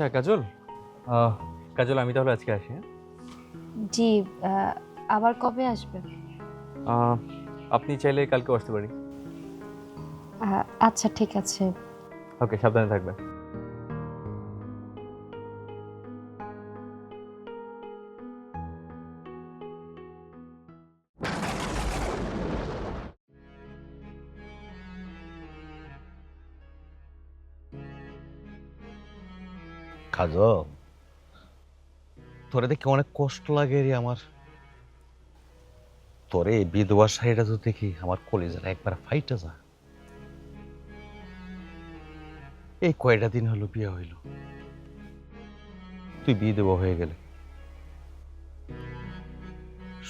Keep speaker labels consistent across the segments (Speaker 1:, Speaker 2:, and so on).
Speaker 1: আচ্ছা কাজল, আহ, কাজল আমি তাহলে আজকে আসি, হ্যাঁ?
Speaker 2: জি। আবার কবে আসবেন?
Speaker 1: আহ, আপনি চাইলে কালকে আসতে পারি।
Speaker 2: আচ্ছা ঠিক আছে।
Speaker 1: ওকে, সাবধানে থাকবেন।
Speaker 3: কাজল, তোরে দেখে অনেক কষ্ট লাগে রে আমার। তোরে এই বিধবা শাড়িটা তো দেখি আমার কলেজের একবার ফাইটা যা। এই কয়টা দিন হলো বিয়ে হইল, তুই বিধবা হয়ে গেলে।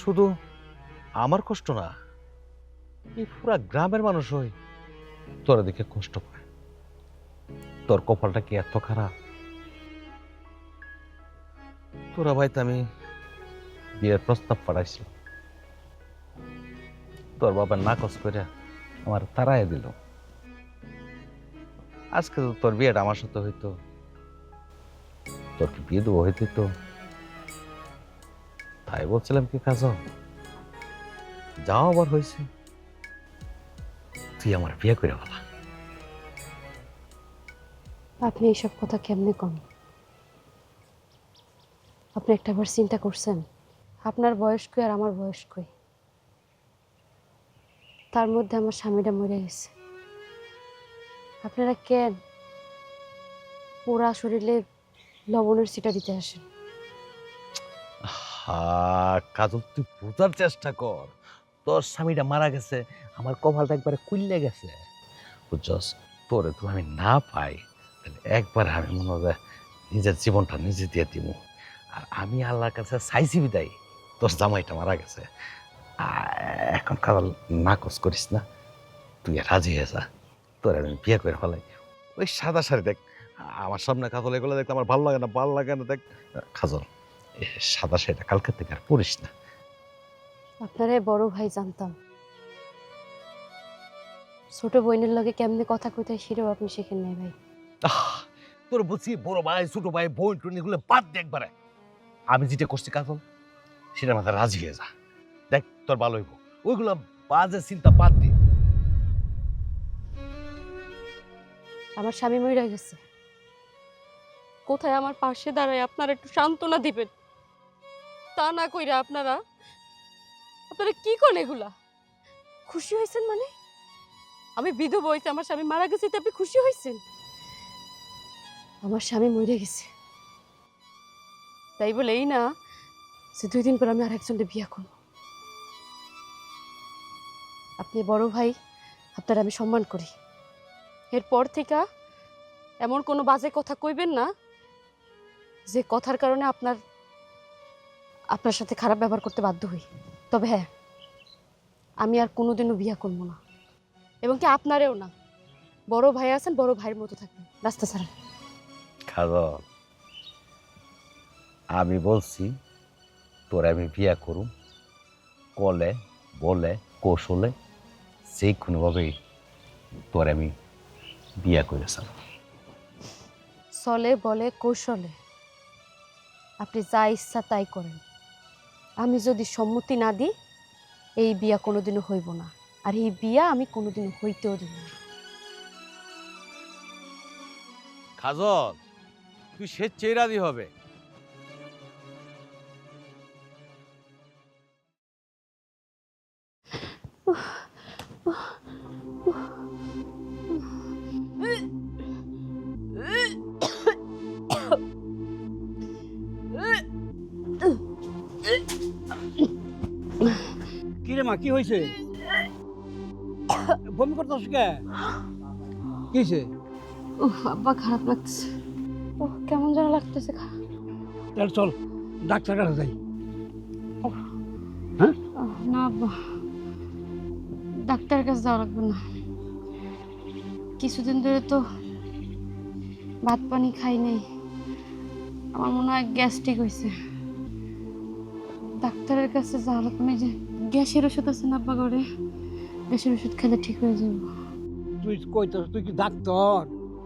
Speaker 3: শুধু আমার কষ্ট না, এই পুরা গ্রামের মানুষ হয় তোরা দেখে কষ্ট পায়। তোর কপালটা কি এত খারাপ? তোরা ভাই, আমি বিয়ের প্রস্তাব পাঠাইছিলাম, তোর বাবা নাকচ করে আমার তাড়াইয়া দিল। আজকে তো তোর বিয়েটা আমার সাথে হইতো, তোর কি বিয়ে দেবো হইতে তো। তাই বলছিলাম কি কাজ, যাও আবার হয়েছে, তুই আমার বিয়ে করে বলা।
Speaker 2: আপনি এইসব কথা কেমনে কন? আপনি একটাবার চিন্তা করছেন আপনার বয়স কই আর আমার বয়স কই? তার মধ্যে আমার স্বামীটা মরে গেছে। আপনারা কেন পুরা শরীরে লবণের ছিটা দিতে আসেন?
Speaker 3: কাজল, তুই বোঝার চেষ্টা কর, তোর স্বামীটা মারা গেছে, আমার কপালটা একবারে কুইল্লে গেছে, বুঝছস? তোরে তো আমি না পাই, তাহলে একবার আমি মনে হয় নিজের জীবনটা নিজে দিয়ে দিব। আর আমি আল্লাহর কাছে চাইছি বিদায়, তোর জামাইটা মারা গেছে। এখন কাজল নাকচ করিস না, তুই রাজি হয়ে যা, তোর আমি বিয়ে করে ফেলাই। ওই সাদা শাড়ি দেখ, আমার সামনে কাজল এগুলো দেখতে আমার ভালো লাগে না, ভালো লাগে না। দেখ কাজল, এ সাদা শাড়িটা কালকে থেকে আর পরিস না।
Speaker 2: আপনারে বড় ভাই জানতাম, ছোট বোনের লগে কেমনে কথা কইতে হয় সেটাও আপনি শেখেন নাই ভাই।
Speaker 3: তোর বুঝছি বড় ভাই ছোট ভাই বোন টোন এগুলো বাদ দে একবারে। আমি যেটা করছি কাজল, সেটা মাথায় রাজি হয়ে যা, দেখ তোর ভালো হইব। ওইগুলো বাজে চিন্তা বাদ দি।
Speaker 2: আমার স্বামী মরে গেছে, কোথায় আমার পাশে দাঁড়ায় আপনারা একটু সান্ত্বনা দিবেন, তা না কইরা আপনারা আপনারা কি করেন এগুলা? খুশি হয়েছেন মানে? আমি বিধবা হইতে আমার স্বামী মারা গেছে এতে আপনি খুশি হয়েছেন? আমার স্বামী মরে গেছে তাই বলে এই না যে 2 দিন পর আমি আর একজনকে বিয়ে করব। আপনি বড় ভাই, আপনার আমি সম্মান করি। এরপর থেকে এমন কোনো বাজে কথা কইবেন না যে কথার কারণে আপনার সাথে খারাপ ব্যবহার করতে বাধ্য হই। তবে হ্যাঁ, আমি আর কোনোদিনও বিয়ে করব না, এবং কি আপনারেও না। বড় ভাই আছেন, বড় ভাইয়ের মতো থাকবেন, রাস্তা ছাড়া।
Speaker 3: কাজল, আমি বলছি তোর আমি বিয়া করুম, কলে বলে কৌশলে যে কোনোভাবেই তোর আমি বিয়া করেছিলাম।
Speaker 2: চলে বলে কৌশলে আপনি যা ইচ্ছা তাই করেন। আমি যদি সম্মতি না দিই এই বিয়া কোনোদিনও হইব না, আর এই বিয়া আমি কোনোদিনও হইতেও দেব না।
Speaker 3: কাজল, তুই স্বেচ্ছায় রাজি হবে?
Speaker 4: কি রে মা, কি হয়েছে? বমি করতেছ কে? কি হয়েছে?
Speaker 2: আব্বা খারাপ লাগতেছে, কেমন যেন লাগতেছে।
Speaker 4: তাহলে চল ডাক্তার কাছে যাই। হ্যাঁ,
Speaker 2: না আব্বা, ডাক্তারের কাছে যাওয়া লাগবে না। কিছুদিন ধরে তো ভাত পানি খাই নাই, আমার মনে হয় গ্যাস্ট্রিক হয়েছে। ডাক্তারের কাছে যাওয়া লাগবে না। যে গ্যাসের ওষুধ আছে না আব্বা ঘরে, গ্যাসের ওষুধ খেলে ঠিক হয়ে যাবে।
Speaker 4: তুই কইতেছ তুই কি ডাক্তার?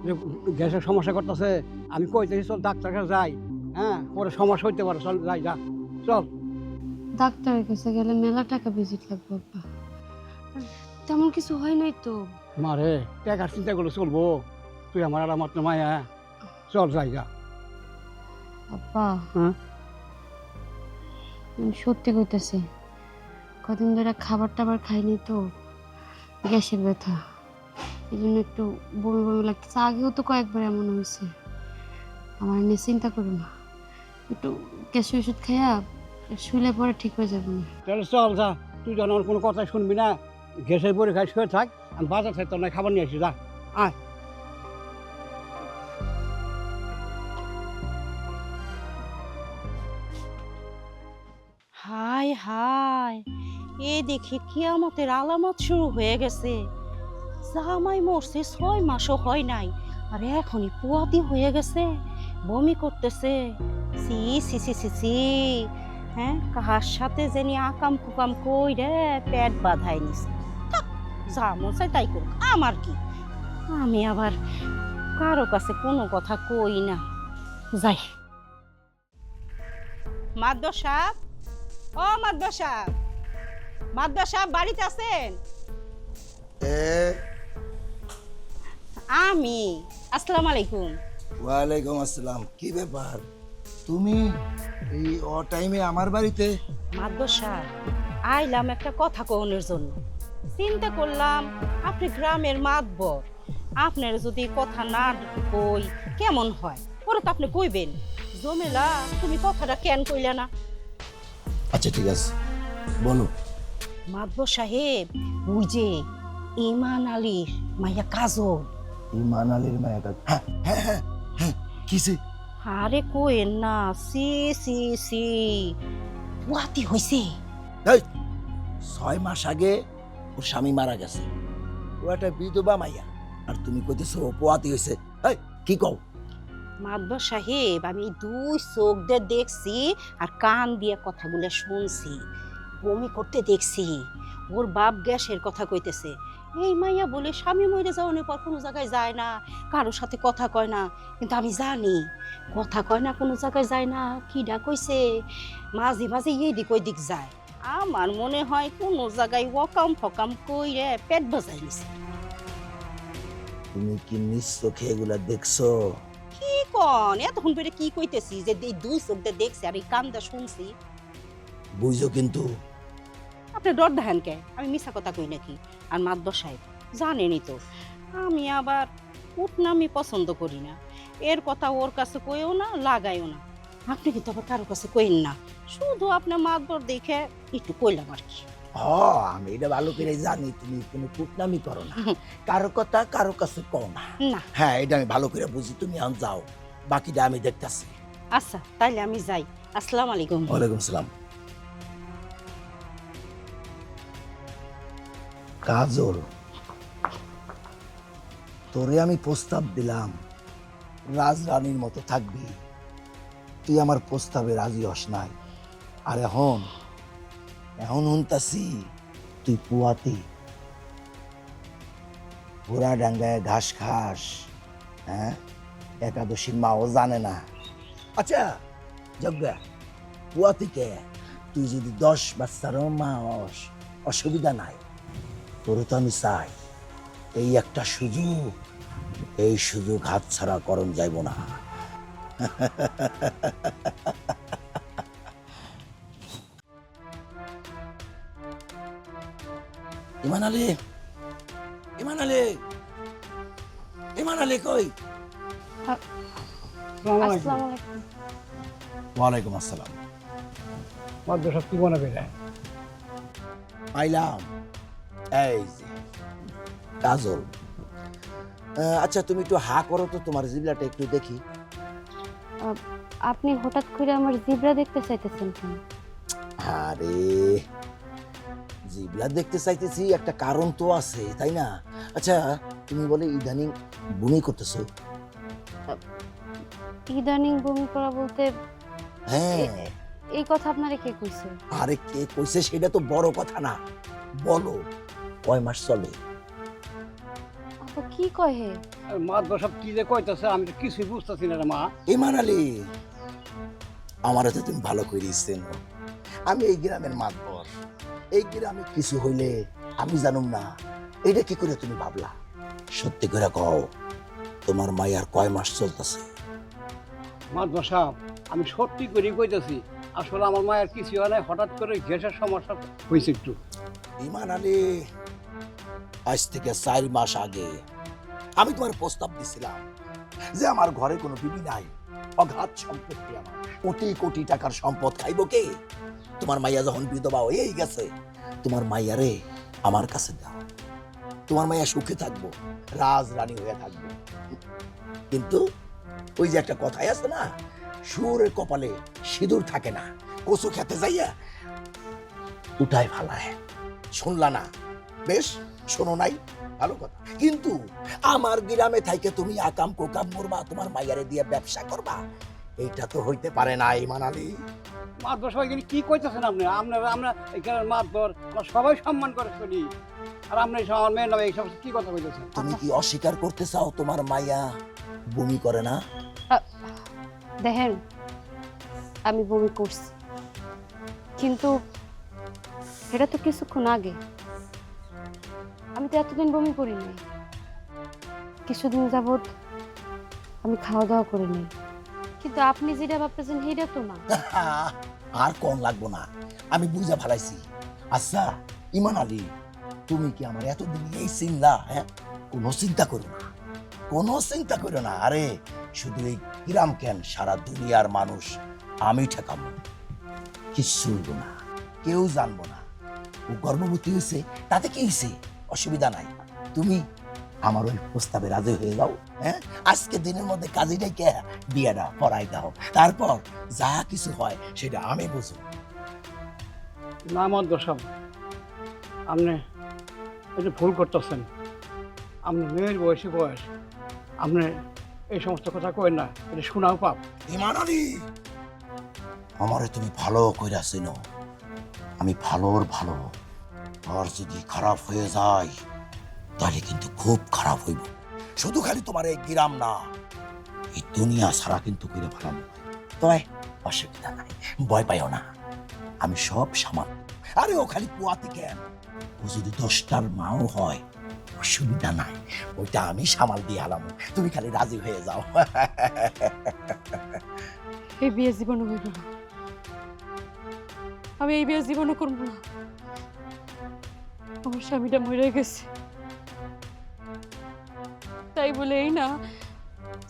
Speaker 4: যে গ্যাসের সমস্যা করতেছে, আমি কইতেছি চল ডাক্তার কাছে যাই। হ্যাঁ, পরে সমস্যা হইতে পারে, চল যাই, যা চল।
Speaker 2: ডাক্তারের কাছে গেলে মেলা টাকা ভিজিট লাগবে আব্বা। আর তেমন কিছু হয় নাই তো।
Speaker 4: মারে টাকার চিন্তা করলে চলবো? তুই আমার আর আমার তো মায়া, চল যাই, যা।
Speaker 2: আব্বা
Speaker 4: হ্যাঁ?
Speaker 2: আমি সত্যি কইতেছি, কদিন ধরে খাবার টাবার খাইনি তো, গ্যাসের ব্যথা, এই জন্য একটু বমি বমি লাগতেছে। আগেও তো কয়েকবার এমন হয়েছে। আমার নিয়ে চিন্তা করো না, একটু গ্যাসের ওষুধ খাইয়া শুলে পরে ঠিক হয়ে যাবে না।
Speaker 4: তাহলে চল যা, তুই যখন আমার কোনো কথা শুনবি না, গ্যাসের পরে খাই শুয়ে থাক, আমি বাজার থেকে তোর না খাবার নিয়ে আসি, যা আয়।
Speaker 5: হায় হায়, এ দেখি কিয়ামতের আলামত শুরু হয়ে গেছে। জামাই মরছে 6 মাসও হয় নাই, আর এখনই পুয়াতি হয়ে গেছে, বমি করতেছে। সি সি সি সি সি, হ্যাঁ, কাহার সাথে জানি আকাম কুকাম কইরে পেট বাঁধাই নিছে। থাক, যা মন চাই তাই করুক, আমার কি। আমি আবার কারো কাছে কোনো কথা কই না, যাই। মাদ্দর সাহেব, ও মাদ্দর সাহেব, মাদ্দর সাহেব বাড়িতে আছেন? আমি। আসসালামু আলাইকুম।
Speaker 6: ওয়ালাইকুম আসসালাম। কি ব্যাপার, তুমি এই টাইমে আমার বাড়িতে?
Speaker 5: মাদ্দর সাহেব, আইলাম একটা কথা কওনের জন্য। চিন্তা করলাম আপনি গ্রামের মাতবর, আপনার যদি কথা না কই কেমন হয়? পরে তো আপনি কইবেন, জমেলা তুমি কথাটা কেন কইলা না?
Speaker 6: আচ্ছা ঠিক আছে, বলো।
Speaker 5: মাতবর সাহেব, ওই যে ইমান আলীর মাইয়া কাজল।
Speaker 6: ইমান আলীর মায়াটা? হ্যাঁ হ্যাঁ হ্যাঁ হ্যাঁ, কিসে?
Speaker 5: আরে কোয়েন না, সি সি সি, পুয়াতি হইছে।
Speaker 6: এই, 6 মাস আগে ওর স্বামী মারা গেছে, ও একটা বিধবা মাইয়া, আর তুমি কইতেছো ও পোয়াতি হয়েছে? এই কি কও?
Speaker 5: মাতবর সাহেব, আমি 2 চোখ দিয়ে দেখছি আর কান দিয়ে কথাগুলো শুনছি, বমি করতে দেখছি। ওর বাপ গ্যাসের কথা কইতেছে। এই মাইয়া বলে স্বামী মরে যাওয়ার পর কোনো জায়গায় যায় না, কারোর সাথে কথা কয় না। কিন্তু আমি জানি কথা কয় না, কোনো জায়গায় যায় না। কিডা কইছে মাঝে মাঝে এই দিক ওই দিক যায়। আমার মনে হয় কোনো জায়গায় ওকাম ফকাম কইরে পেট বাজাই নিছে।
Speaker 6: তুমি কি নিজ চোখে এগুলা দেখছো?
Speaker 5: কি কন, এতক্ষণ পরে কি কইতেছি যে এই 2 চোখ দিয়ে দেখছি আর এই কান দিয়ে শুনছি।
Speaker 6: বুঝছো কিন্তু?
Speaker 5: আপনি ডর দেখেন কে? আমি মিছা কথা কই নাকি? আর মাতবর সাহেব জানেনই তো, আমি আবার উটনামি পছন্দ করি না। এর কথা ওর কাছে কইও না, লাগাইও না। আপনি কিন্তু আবার কারো কাছে কইন না, শুধু আপনার মাতবর দেখে একটু কইলাম আর কি।
Speaker 6: আমি এটা ভালো করে জানি তুমি কোনো কুটনামি করো না, কারো কথা কারো কাছে কও না।
Speaker 5: না,
Speaker 6: হ্যাঁ, এটা আমি ভালো করে বুঝি। তুমি এখন যাও, বাকিটা আমি দেখতাছি।
Speaker 5: আচ্ছা তাইলে আমি যাই। আসসালামু আলাইকুম।
Speaker 6: ওয়ালাইকুম সালাম। কাজল, তোরে আমি প্রস্তাব দিলাম রাজরানীর মতো থাকবি, তুই আমার প্রস্তাবে রাজি হস নাই। আর এখন এখন শুনতাছি তুই পুয়াতি, ঘোড়া ডাঙ্গায় ঘাস খাস। হ্যাঁ, একাদশীর মাও জানে না। আচ্ছা যজ্ঞা, পুয়াতিকে তুই যদি 10 বাচ্চারও মা হস, অসুবিধা নাই। তোর তো আমি চাই এই একটা সুযোগ, এই সুযোগ হাতছাড়া করণ যাইব না। ইমান আলী, ইমান আলী, ইমান আলী কই?
Speaker 2: আসসালামু আলাইকুম।
Speaker 6: ওয়ালাইকুম আসসালাম।
Speaker 4: মাদ্রাসা সব কি মনে করে?
Speaker 6: পাইলাম, এই যে কাজল। আচ্ছা তুমি একটু হা করো তো, তোমার জিবলাটা একটু দেখি।
Speaker 2: আপনি হঠাৎ করে আমার জিব্রা দেখতে চাইতেছেন কেন?
Speaker 6: আরে জিবলা দেখতে চাইতেছি, একটা কারণ তো আছে, তাই না? আচ্ছা তুমি বলে ইদানিং বমি করতেছো?
Speaker 2: ইদানিং বমি করা বলতে
Speaker 6: হ্যাঁ,
Speaker 2: এই কথা আপনারে কে কইছে?
Speaker 6: আরে কে কইছে সেটা তো বড় কথা না, বলো কয় মাস চলে?
Speaker 2: ও কি কয় হে?
Speaker 4: মা তো সব কি যে কইতাছে আমি তো কিছুই বুঝতেছি না রে মা।
Speaker 6: ইমান আলী, আমারও তো তুমি ভালো করে চেনো। আমি এই গ্রামের মাতবর। এই গ্রামে কিছু হইলে আমি জানুম না, এটা কি করে তুমি ভাবলা? সত্যি করে কও, তোমার মায়ার কয় মাস চলতেছে?
Speaker 4: মাদবা সাহেব, আমি সত্যি করে কইতাছি, আসলে আমার মায়ের কিছু হয় নাই, হঠাৎ করে গ্যাসের সমস্যা হয়েছে একটু।
Speaker 6: ইমান আলী, আজ থেকে 4 মাস আগে আমি তোমার প্রস্তাব দিছিলাম যে আমার ঘরে কোনো বিবি নাই, অগাধ সম্পত্তি আমার, কোটি কোটি টাকার সম্পদ খাইব কে? তোমার মাইয়া যখন বিধবা হয়েই গেছে, তোমার মাইয়ারে আমার কাছে দাও, তোমার মাইয়া সুখে থাকবো, রাজ রানী হয়ে থাকবো। কিন্তু ওই যে একটা কথাই আছে না, শুয়োরের কপালে সিঁদুর থাকে না, কচু খেতে যাইয়া উঠায় ফালায়। শুনলা না? বেশ, শোনো নাই, ভালো কথা। কিন্তু আমার গ্রামে থাইকে তুমি আকাম কোকাম করবা, তোমার মাইয়ারে দিয়ে ব্যবসা করবা, এইটা তো হইতে পারে না ইমান আলী।
Speaker 4: মাদবা সাহেব এখানে কি কইতাছেন আপনি? আমরা এখানে মাদবর, আমরা সবাই সম্মান করে চলি, আর আপনি এসব আমার মেয়ের নামে এইসব কি কথা কইতেছেন?
Speaker 6: তুমি কি অস্বীকার করতে চাও তোমার মাইয়া বমি করে না?
Speaker 2: দেখেন, আমি বমি করছি, কিন্তু এটা তো কিছুক্ষণ আগে। আমি তো এতদিন বমি করি নাই। কিছুদিন যাবৎ আমি খাওয়া দাওয়া করে নেই। কিন্তু আপনি যেটা ভাবতেছেন সেটা তো না।
Speaker 6: আর কোন লাগবো না, আমি বুঝা ফেলাইছি। আচ্ছা ইমান আলী, তুমি কি আমার এতদিন এই চিন্তা? হ্যাঁ, কোনো চিন্তা করো না, কোনো চিন্তা করো না। আরে শুধু এই গ্রাম কেন, সারা দুনিয়ার মানুষ আমি ঠেকাবো, কিচ্ছু হইব না, কেউ জানবো না। ও গর্ভবতী হয়েছে, তাতে কি হয়েছে? অসুবিধা নাই। তুমি আমার ওই প্রস্তাবে রাজি হয়ে যাও। হ্যাঁ, আজকে দিনের মধ্যে কাজীটাই কে বিয়েটা পড়াই দাও, তারপর যা কিছু হয় সেটা আমি বুঝবো।
Speaker 4: না মাদবা সাহেব, আপনি এটা ভুল করতেছেন। আপনার মেয়ের বয়স, আপনি এই সমস্ত কথা কই না, এটা শোনাও পাপ।
Speaker 6: ইমান আলী, আমারে তুমি ভালো কইরা চিনো, আমি ভালোর ভালো। আর যদি খারাপ হয়ে যায় তাহলে কিন্তু খুব খারাপ হইব। শুধু খালি তোমার এই গ্রাম না, এই দুনিয়া ছাড়া কিন্তু কইরা ভালো। তবে অসুবিধা নাই, ভয় পাইও না, আমি সব সামাল। আরে ও খালি পোয়াতি কেন, ও যদি 10টার মাও হয় অসুবিধা নাই, ওইটা আমি সামাল দিয়ে হালাম। তুমি খালি রাজি হয়ে যাও।
Speaker 2: এই বিয়ে জীবনও হইব না। আমি এই বিয়ে জীবনও করবো না। আমার স্বামীটা মরে গেছে, তাই বলে এই না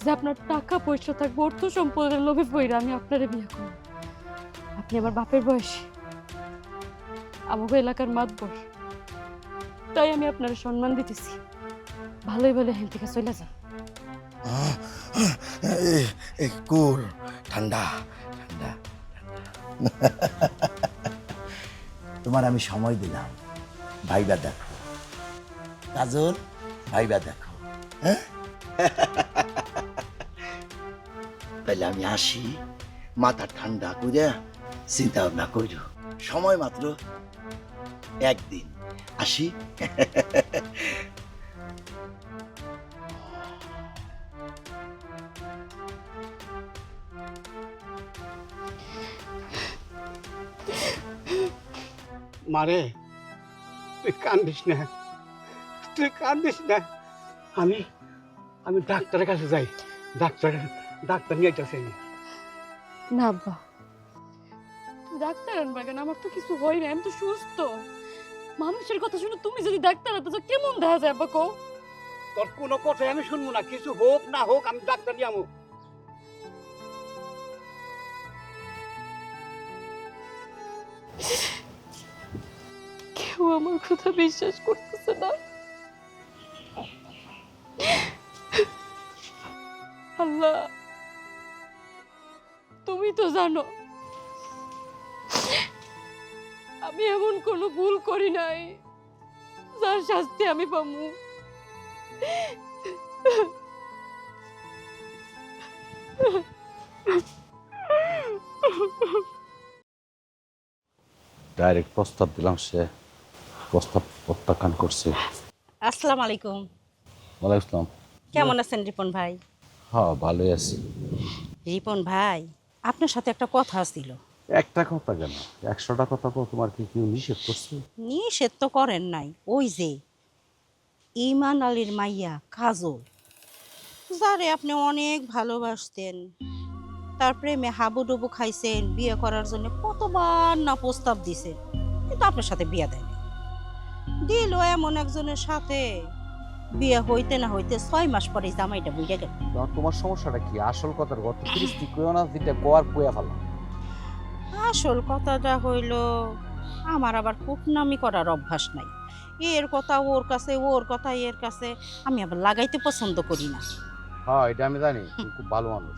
Speaker 2: যে আপনার টাকা পয়সা থাকবে, অর্থ সম্পদের লোভে পইরা আমি আপনারে বিয়ে করব। আপনি আমার বাপের বয়সী, আমাকে এলাকার মাতবর, তাই আমি আপনার সম্মান দিতেছি। ভালোই ভালো হেন থেকে চলে যান।
Speaker 6: কুল, ঠান্ডা ঠান্ডা। তোমার আমি সময় দিলাম, ভাইবা দেখো। কাজল, ভাইবা দেখো। হ্যাঁ, তাহলে আমি আসি, মাথা ঠান্ডা করে চিন্তা ভাবনা করো। সময় মাত্র একদিন, আসি।
Speaker 4: মারে, তুই কান্দিস না, তুই কান্দিস না। আমি আমি ডাক্তারের কাছে যাই, ডাক্তার নিয়ে যাচ্ছি আমি।
Speaker 2: না আব্বা, ডাক্তার আনবা কেন? আমার তো কিছু হয় না, আমি তো সুস্থ। মানুষের কথা শুনে তুমি যদি ডাক্তার হতো তো কেমন দেখা যায় আব্বা? কও।
Speaker 4: তোর কোনো কথাই আমি শুনবো না, কিছু হোক না হোক আমি ডাক্তার নিয়ে আমো।
Speaker 2: কেউ আমার কথা বিশ্বাস করতেছে না। আল্লাহ, তুমি তো জানো আমি এমন কোনো ভুল করি নাই যার শাস্তি আমি পাবো।
Speaker 3: ডাইরেক্ট প্রস্তাব দিলাম, সে প্রস্তাব প্রত্যাখ্যান করছে।
Speaker 5: আসসালামু আলাইকুম।
Speaker 3: ওয়ালাইকুম আসসালাম।
Speaker 5: কেমন আছেন রিপন ভাই?
Speaker 3: হ্যাঁ ভালোই আছি।
Speaker 5: রিপন ভাই, আপনার সাথে একটা কথা ছিল।
Speaker 3: একটা কথা কেন, 100টা কথা কো, তোমার কি কেউ নিষেধ করছে?
Speaker 5: নিষেধ তো করেন নাই, ওই যে ইমান আলীর মাইয়া কাজল, যারে আপনি অনেক ভালোবাসতেন, তার প্রেমে হাবুডুবু খাইছেন, বিয়ে করার জন্য কতবার না প্রস্তাব দিছে, কিন্তু আপনার সাথে বিয়ে দেয়নি। দিল এমন একজনের সাথে, বিয়ে হইতে না হইতে 6 মাস পরে জামাইটা বুঝে গেল।
Speaker 3: তোমার সমস্যাটা কি? আসল কথার গত ফিরিস্তি কইও না, যেটা কোয়ার কইয়া ফেলা।
Speaker 5: আসল কথাটা হইল, আমার আবার কুটনামি করার অভ্যাস নাই। এর কথা ওর কাছে, ওর কথা এর কাছে আমি আবার লাগাইতে পছন্দ করি না।
Speaker 3: হ্যাঁ এটা আমি জানি, তুমি খুব ভালো মানুষ।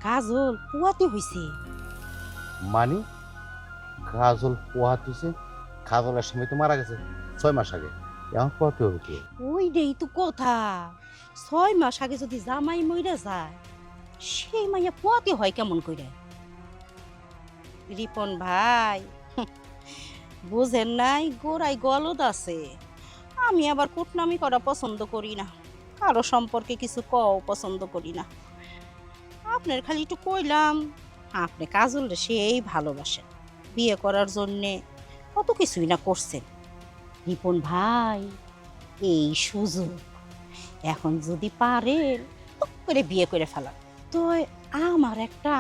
Speaker 5: কাজল পুয়াতে হইছে।
Speaker 3: মানি কাজল পোহাতিছে? কাজলের স্বামী তো মারা গেছে 6 মাস আগে, এখন পোহাতে হবে কি?
Speaker 5: ওইটাই তো কথা। 6 মাস আগে যদি জামাই মইরা যায়, সেই মাইয়া পুয়াতে হয় কেমন কইরা? রিপন ভাই, বুঝেন নাই, গোড়ায় গলদ আছে। আমি আবার কুটনামি করা পছন্দ করি না, কারো সম্পর্কে কিছু কও পছন্দ করি না। আপনার খালি একটু কইলাম, আপনি কাজল সেই ভালোবাসেন, বিয়ে করার জন্যে কত কিছুই না করছেন। রিপন ভাই, এই সুযোগ, এখন যদি পারেন টুক করে বিয়ে করে ফেলান। তো আমার একটা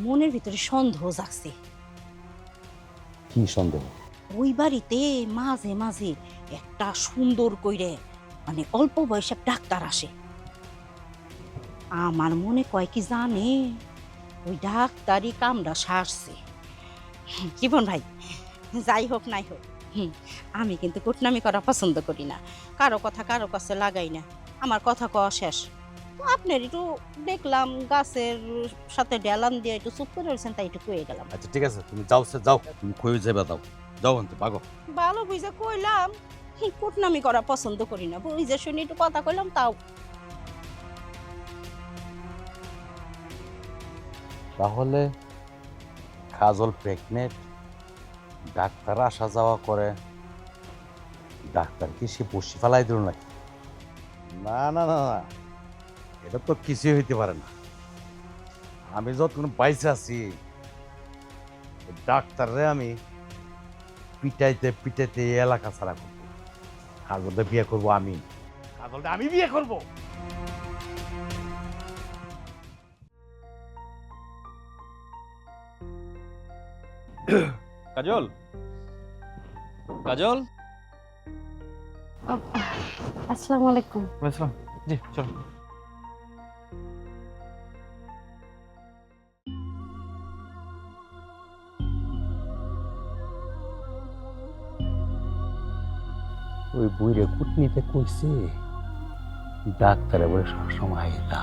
Speaker 5: মনের ভিতরে সন্দেহ জাগছে।
Speaker 3: কি সন্দেহ?
Speaker 5: ওই বাড়িতে মাঝে মাঝে একটা সুন্দর কইরে, মানে অল্প বয়সে ডাক্তার আসে। আমার মনে কয় কি জানে, ওই ডাক্তারি কামটা সারছে। জীবন ভাই, যাই হোক নাই হোক, আমি কিন্তু কুটনামি করা পছন্দ করি না, কারো কথা কারো কাছে লাগাই না, আমার কথা কওয়া শেষ। তো আপনার একটু দেখলাম গাছের সাথে ডেলান দিয়ে একটু চুপ করে রয়েছেন, তাই একটু কয়ে গেলাম।
Speaker 3: আচ্ছা ঠিক আছে, তুমি যাও, যাও, তুমি কই যাবে, দাও যাও আনতে পাগো।
Speaker 5: ভালো বুঝে কইলাম, কুটনামি করা পছন্দ করি না, বুঝে শুনে একটু কথা কইলাম তাও।
Speaker 3: তাহলে কাজল প্রেগনেন্ট, ডাক্তার আসা যাওয়া করে, ডাক্তার কি সে বসি ফেলাই দিল নাকি? না না না না, এটা তো কিছুই হইতে পারে না। আমি যতক্ষণ বাইসে আছি, ডাক্তাররে আমি পিটাইতে পিটাইতে এই এলাকা ছাড়া করবো। কাজলটা বিয়ে করবো আমি, কাজলটা আমি বিয়ে করবো।
Speaker 1: কাজল, কাজল।
Speaker 2: আসসালামু আলাইকুম।
Speaker 1: আসসালাম। জি চলো।
Speaker 3: ওই বইরে কুটনিতে কইছে ডাক্তারে বলে সবসময় এটা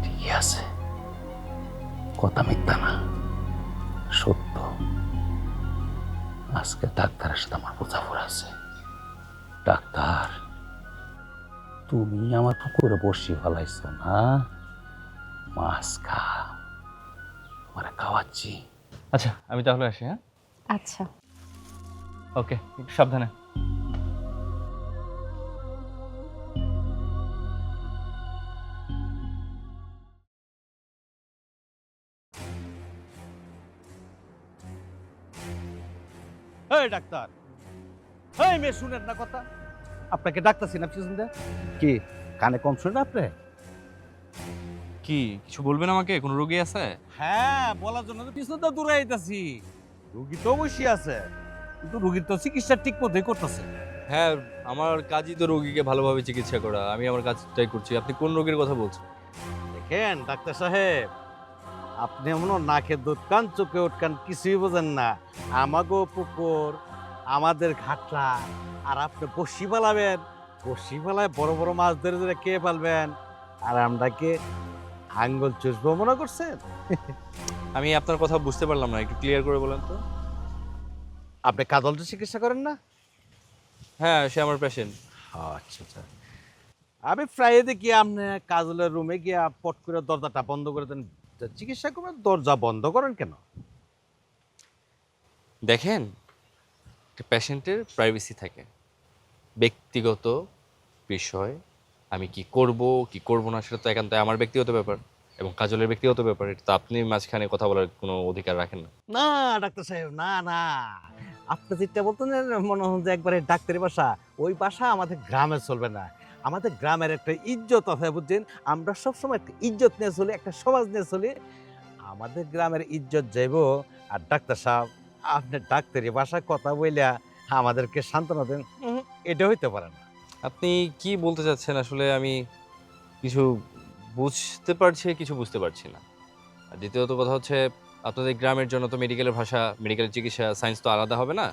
Speaker 3: ঠিকই আছে, কথা মিথ্যা না, সত্য। আজকে ডাক্তারের সাথে আমার বোঝাপড়া আছে। ডাক্তার, তুমি আমার পুকুরে বসি ফেলাইছ না, মাছ খা, আমার খাওয়াচ্ছি।
Speaker 1: আচ্ছা আমি তাহলে আসি। হ্যাঁ
Speaker 2: আচ্ছা।
Speaker 1: ওকে, একটু সাবধানে।
Speaker 3: এই ডাক্তার, এই মেয়ে শুনেন না কথা, আপনাকে ডাক্তার না পিছন দেয় কি? কানে কম শুনেন আপনি?
Speaker 1: কি কিছু বলবেন আমাকে? কোনো রোগী আছে?
Speaker 3: হ্যাঁ, বলার জন্য তো পিছন দিয়ে দূরে আইতাছি। রুগী তো অবশ্যই আছে, কিন্তু রুগীর তো চিকিৎসা ঠিক মতোই করতেছে।
Speaker 1: হ্যাঁ, আমার কাজই তো রোগীকে ভালোভাবে চিকিৎসা করা। আমি আমার কাজটাই করছি। আপনি কোন রোগীর কথা বলছেন?
Speaker 3: দেখেন ডাক্তার সাহেব, আপনি এমন নাকে দুধ কান চোখে উঠকান কিছুই বোঝেন না। আমাগো পুকুর, আমাদের ঘাটলা, আর আপনি বসি পালাবেন, বসি পালায় বড় বড় মাছ ধরে ধরে কে পালবেন, আর আমরাকে আঙ্গুল চুষবো মনে করছেন?
Speaker 1: আমি আপনার কথা বুঝতে পারলাম না, একটু ক্লিয়ার করে বলেন তো।
Speaker 3: আপনি কাজলটা চিকিৎসা করেন না?
Speaker 1: হ্যাঁ, সে আমার পেশেন্ট।
Speaker 3: আচ্ছা আচ্ছা, আমি প্রায় দেখি আপনি কাজলের রুমে গিয়া পট করে দরজাটা বন্ধ করে দেন। চিকিৎসা করবেন, দরজা বন্ধ করেন কেন?
Speaker 1: দেখেন, একটা পেশেন্টের প্রাইভেসি থাকে, ব্যক্তিগত বিষয়। আমি কি করব কি করব না সেটা তো একান্ত আমার ব্যক্তিগত ব্যাপার এবং কাজলের ব্যক্তিগত ব্যাপার। এটা তো আপনি মাঝখানে কথা বলার কোনো অধিকার রাখেন না।
Speaker 3: না ডাক্তার সাহেব, না না, আপনি যেটা বলতেন মনে হন যে একবারে ডাক্তারি ভাষা, ওই ভাষা আমাদের গ্রামে চলবে না। আমাদের গ্রামের একটা ইজ্জত আছে বুঝছেন, আমরা সবসময় একটা ইজ্জত নিয়ে চলি, একটা সমাজ নিয়ে চলি। আমাদের গ্রামের ইজ্জত যাইব, আর ডাক্তার সাহেব আপনি ডাক্তারি ভাষায় কথা বইলা আমাদেরকে সান্ত্বনা দেন, এটা হইতে পারে না।
Speaker 1: আপনি কি বলতে চাচ্ছেন আসলে আমি কিছু বুঝতে পারছি, কিছু বুঝতে পারছি না। আর দ্বিতীয়ত কথা হচ্ছে আপনাদের গ্রামের জন্য তো মেডিকেলের ভাষা, মেডিকেলের চিকিৎসা, সায়েন্স তো আলাদা হবে না।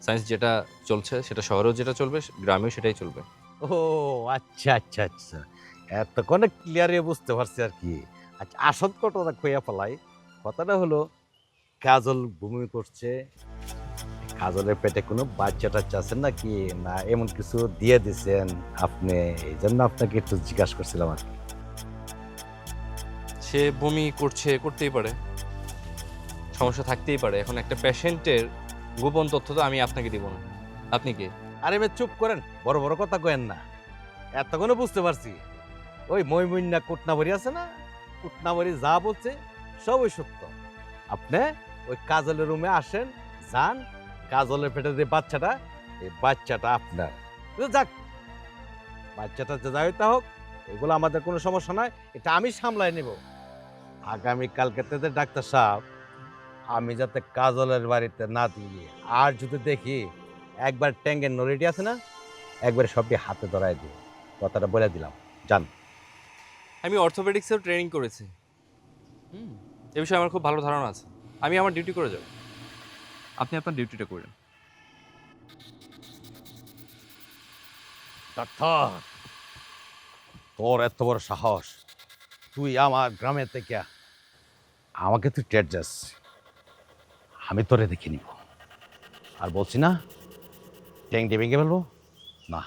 Speaker 1: সায়েন্স যেটা চলছে সেটা শহরেও যেটা চলবে, গ্রামেও সেটাই চলবে।
Speaker 3: ও আচ্ছা আচ্ছা আচ্ছা, এতক্ষণে ক্লিয়ারে বুঝতে পারছি আর কি। আচ্ছা, আসল কথাটা কইয়া ফেলাই। কথাটা হলো, কাজল বমি করছে, কাজলের পেটে কোনো বাচ্চা টাচ্চা আছে নাকি, না এমন কিছু দিয়ে দিছেন আপনি? এই জন্য আপনাকে একটু জিজ্ঞাসা করছিলাম আর কি।
Speaker 1: সে বমি করছে, করতেই পারে, সমস্যা থাকতেই পারে। এখন একটা পেশেন্টের গোপন তথ্য তো আমি আপনাকে দিব না। আপনি কে?
Speaker 3: আরে মে চুপ করেন, বড় বড় কথা কয়েন না। এতক্ষণে বুঝতে পারছি, ওই মইমুন্না কুটনাবাড়ি আছে না, কুটনাবাড়ি যা বলছে সবই সত্য। আপনি ওই কাজলের রুমে আসেন, যান, কাজলের পেটে যে বাচ্চাটা, এই বাচ্চাটা আপনার। কিন্তু যাক, বাচ্চাটা যে যাই তা হোক, এগুলো আমাদের কোনো সমস্যা নয়, এটা আমি সামলাই নেব। আগামী কালকে থেকে ডাক্তার সাহেব, আমি যাতে কাজলের বাড়িতে না দিই, আর যদি দেখি একবার ট্যাঙ্গের নড়িটি আছে না, একবার সবটি হাতে ধরাই দিই, কথাটা বলে দিলাম, জান।
Speaker 1: আমি অর্থোপেডিক্সেও ট্রেনিং করেছি। এ বিষয়ে আমার খুব ভালো ধারণা আছে। আমি আমার ডিউটি করে যাব, আপনি আপনার ডিউটিটা করেন।
Speaker 3: ডাক্তার, তোর এত বড় সাহস, তুই আমার গ্রামে থেকে আমাকে তুই টেট যাস, আমি তোরে দেখে নিব। আর বলছি না ট্যাঙ্ক দিয়ে ভেঙে ফেলবো, না,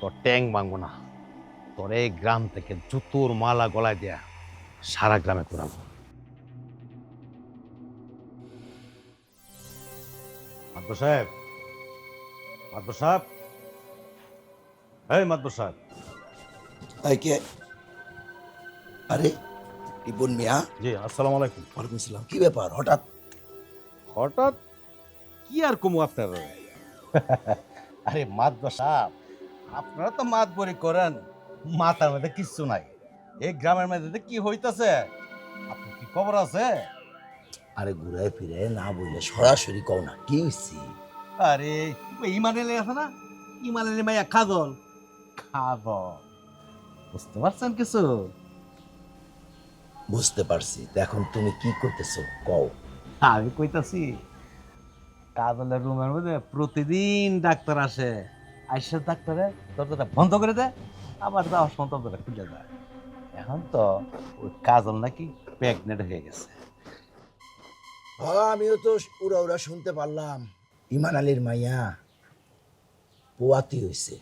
Speaker 3: তোর ট্যাঙ্ক ভাঙবো না, তোর এই গ্রাম থেকে জুতোর মালা গলায় দেয়া সারা গ্রামে ঘুরাবো। মাদবর সাহেব, মাদবর সাহেব, এই মাদবর সাহেব।
Speaker 6: কে? আরে রিপন মিয়া,
Speaker 3: জি আসসালামু আলাইকুম।
Speaker 6: ওয়ালাইকুম আসসালাম। কি ব্যাপার হঠাৎ?
Speaker 3: হঠাৎ কি আর কমু আপনার? আরে মাদবর সাহেব, আপনারা তো মাতবরি করেন, মাথার মধ্যে কিচ্ছু নাই। এই গ্রামের মধ্যে কি হইতাছে আপনার কি খবর আছে?
Speaker 6: আরে ঘুরায় ফিরে না বললে সরাসরি কও না, কি হয়েছে?
Speaker 3: আরে ওই ইমানেলে আছে না, ইমানেলে মাইয়া কাজল, কাজল, বুঝতে পারছেন কিছু?
Speaker 6: বুঝতে পারছি, তো এখন তুমি কি করতেছো কও।
Speaker 3: আমি কইতাছি, কাজলের রুমের মধ্যে প্রতিদিন ডাক্তার আসে, আইসা ডাক্তারে দরজাটা বন্ধ করে দেয়, আবার যাওয়ার সময় দরজাটা খুলে দেয়। এখন তো ওই কাজল নাকি প্রেগনেন্ট হয়ে গেছে।
Speaker 6: হ্যাঁ, আমিও তো উড়া উড়া শুনতে পারলাম ইমান আলীর মাইয়া পোয়াতি হয়েছে,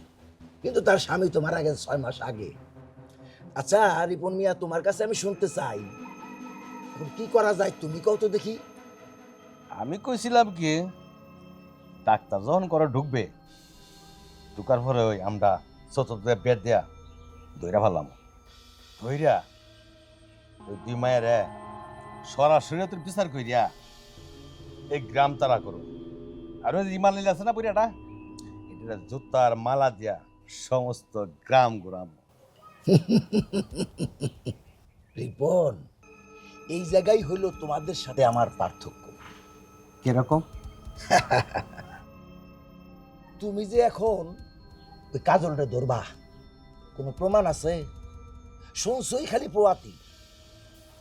Speaker 6: কিন্তু তার স্বামী তো মারা গেছে 6 মাস আগে। আচ্ছা রিপন মিয়া, তোমার কাছে আমি শুনতে চাই, এখন কি করা যায় তুমি কও তো দেখি।
Speaker 3: আমি কইছিলাম কি, ডাক্তার যখন করে ঢুকবে, ঢুকার পরে ওই আমরা চতুর্থ বেড দেয়া ধইরা ফেললাম, ধইরা ওই 2 মায়ের সরাসরি তোর বিচার কইরা এই গ্রাম তারা করো। আর ওই ইমান লীলা আছে না বুড়িয়াটা, এটা জুতার মালা দিয়া সমস্ত গ্রাম ঘুরাম।
Speaker 6: রিপন, এই জায়গায় হলো তোমাদের সাথে আমার পার্থক্য।
Speaker 3: কিরকম?
Speaker 6: তুমি যে এখন ওই কাজলটা ধরবা, কোনো প্রমাণ আছে? শুনছই খালি পোয়াতি,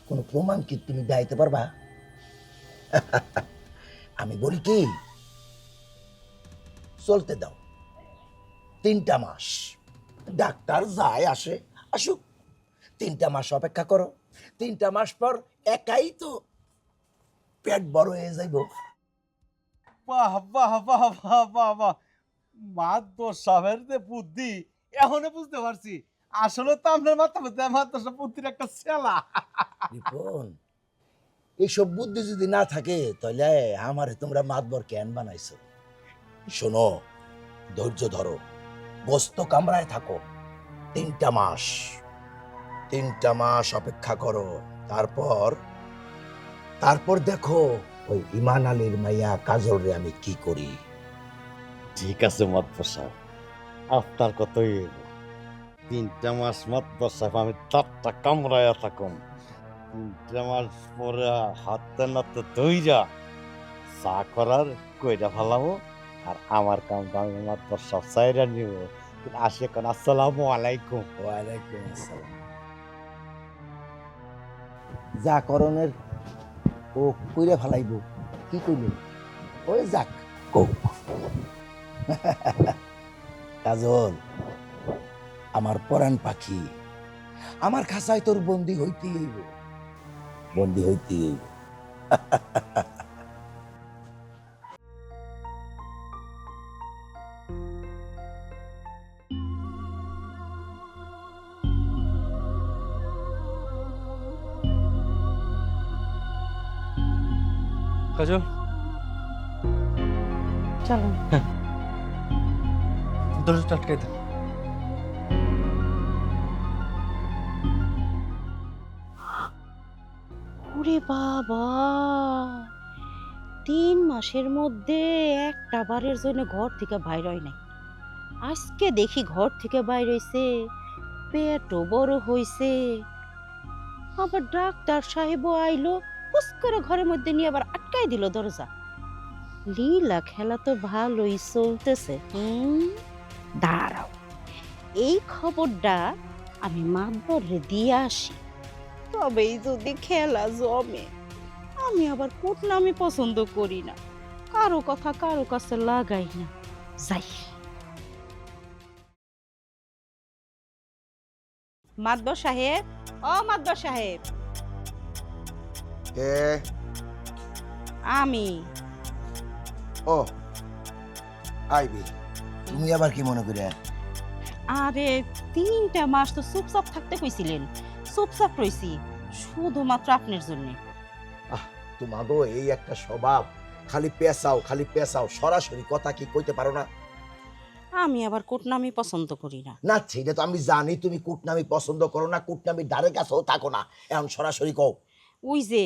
Speaker 6: কোনো প্রমাণ কি তুমি দেখাইতে পারবা? আমি বলি কি, চলতে দাও 3টা মাস, ডাক্তার যায় আসে, আসুক, 3টা মাস অপেক্ষা করো। 3টা মাস পর একাই তো পেট বড় হয়ে যাইব।
Speaker 3: বাহ বাহ বাহ বাহ বাহ বাহ, মাদবর সাহেবের যে বুদ্ধি এখনো বুঝতে পারছি। আসলে তো আপনার মাথা মধ্যে মাদবর সাহেব বুদ্ধির একটা ছেলা।
Speaker 6: রিপন, এইসব বুদ্ধি যদি না থাকে তাহলে আমারে তোমরা মাতবর কেন বানাইছো? শোনো, ধৈর্য ধরো, গোস্ত কামরায় থাকো 3টা মাস। 3টা মাস অপেক্ষা করো, তারপর দেখো ওই ইমান আলীর মাইয়া কাজল রে আমি কি করি।
Speaker 7: ঠিক আছে মাতবর সাহেব, আপনার কতই 3টা মাস মাতবর সাহেব আমি 4টা কামড়ায়া থাকুম। 3টা মাস পরে হাতে নাতে দইরা চা করার কইরা ফেলাবো, আর আমার কামটা আমি মাতবর সাহেব চাইরা নিব। আসে কোন আসসালামু আলাইকুম।
Speaker 6: ওয়ালাইকুম আসসালাম। যা করণের ও কইরা ফেলাইব, কি কইল ওই যাক কো। কাজল আমার পরাণ পাখি, আমার খাঁচায় তোর বন্দি হইতে হইব, বন্দি হইতে হইব।
Speaker 1: কাজল,
Speaker 2: চলো।
Speaker 1: দরজাটা আটকাই দাও।
Speaker 5: ওরে বাবা, 3 মাসের মধ্যে একটা বারের জন্য ঘর থেকে বাইর হয় নাই। আজকে দেখি ঘর থেকে বাইর হইছে, পেটও বড় হইছে। আবার ডাক্তার সাহেবও আইলো, হুস করে ঘরের মধ্যে নিয়ে আবার আটকাই দিল দরজা। লীলা খেলা তো ভালোই চলতেছে। দাঁড়াও, এই খবরটা আমি মাতবরে দিয়ে আসি, তবেই যদি খেলা জমে। আমি আবার কুটনামি পছন্দ করি না, কারো কথা কারো কাছে লাগাই না। যাই। মাতবর সাহেব, ও মাতবর সাহেব।
Speaker 6: কে?
Speaker 5: আমি।
Speaker 6: ও আইবি, তুমি আবার কি মনে করে?
Speaker 5: আরে 3টা মাস তো চুপচাপ থাকতে কইছিলেন, চুপচাপ রইছি শুধুমাত্র আপনার জন্য।
Speaker 6: তোমাগো এই একটা স্বভাব, খালি পেঁচাও, সরাসরি কথা কি কইতে পারো না?
Speaker 5: আমি আবার কুটনামি পছন্দ করি না।
Speaker 6: না সেটা তো আমি জানি, তুমি কুটনামি পছন্দ করো না, কুটনামির দ্বারের কাছেও থাকো না, এখন সরাসরি কও।
Speaker 5: ওই যে,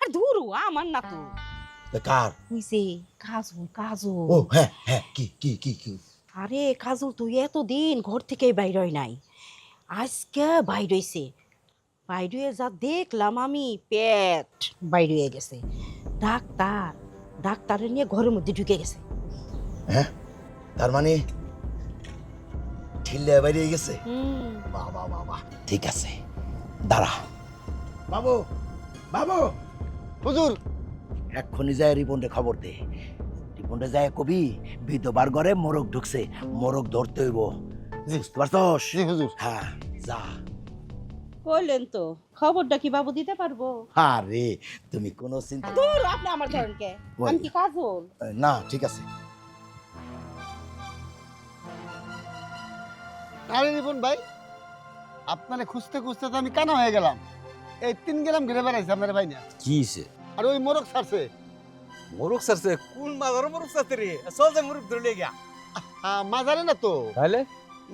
Speaker 5: আর ধুরু আমার না তো,
Speaker 6: কার?
Speaker 5: ওই যে কাজল, কাজল।
Speaker 6: ও হ্যাঁ, কি কি কি কি?
Speaker 5: আরে কাজল তুই এতদিন ঘর থেকে বাইর হয় নাই, আজকে বাইর হইছে। বাইর হয়ে যা দেখলাম আমি, পেট বাইর হয়ে গেছে। ডাক্তারে নিয়ে ঘরের মধ্যে ঢুকে গেছে।
Speaker 6: হ্যাঁ, তার মানে ঢিলে বেরিয়ে গেছে। বাবা, ঠিক আছে, দাঁড়া। বাবু
Speaker 7: হুজুর,
Speaker 6: এক্ষুনি যায় রিপনরে খবর দে। রিপনরে যায় কবি বিধবার ঘরে মোরগ ঢুকছে, মোরগ ধরতে হইব, বুঝতে পারছস?
Speaker 7: জি হুজুর।
Speaker 6: হ্যাঁ, যা।
Speaker 5: কইলেন তো, খবরটা কি বাবু দিতে পারবো?
Speaker 6: আরে তুমি কোনো চিন্তা
Speaker 5: দূর, আপনি আমার ধরেন কে? আমি কি কাজল?
Speaker 6: না, ঠিক আছে।
Speaker 7: আরে রিপন ভাই, আপনারে খুঁজতে খুঁজতে তো আমি কানা হয়ে গেলাম। এই 3 গেলাম ঘুরে বেড়াইছে আপনার ভাই না,
Speaker 3: কিছে
Speaker 7: আর ওই মোরগ ছাড়ছে।
Speaker 3: মোরগ সারছে? কোন মাদার মোরগ সারছে রে? চল যে মোরগ ধরে লিয়ে গিয়া।
Speaker 7: মাজারে না তো,
Speaker 3: তাহলে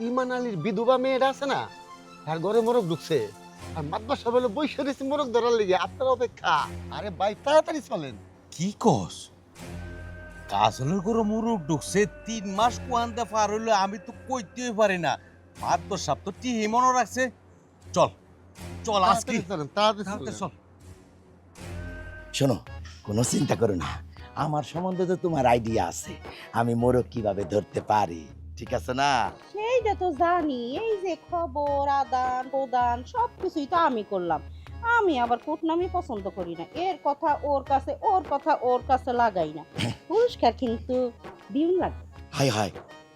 Speaker 7: ইমান আলীর বিধবা মেয়েটা আছে না, তার ঘরে মোরগ ঢুকছে। আর মাতবার সব হলো বৈশ দিয়েছে মোরগ ধরার লেগে, আপনার অপেক্ষা। আরে ভাই তাড়াতাড়ি চলেন।
Speaker 3: কি কস? কাজলের করে মোরগ ঢুকছে? 3 মাস কুয়ান্তে পার হইলো, আমি তো কইতেই পারি না। মাতবর সাপ তো টি মনে রাখছে। চল চল আজকে
Speaker 7: তাড়াতাড়ি
Speaker 3: চল।
Speaker 6: শোনো, কোনো চিন্তা করো না, আমার সম্বন্ধে তো তোমার আইডিয়া আছে, আমি মোরগ কিভাবে ধরতে পারি, ঠিক আছে না?
Speaker 5: সেইটা তো জানি, এই যে খবর আদান প্রদান সবকিছুই তো আমি করলাম। আমি আবার কুটনামি পছন্দ করি না, এর কথা ওর কাছে, ওর কথা ওর কাছে লাগাই না। পুরস্কার কিন্তু দিন লাগে।
Speaker 6: হাই,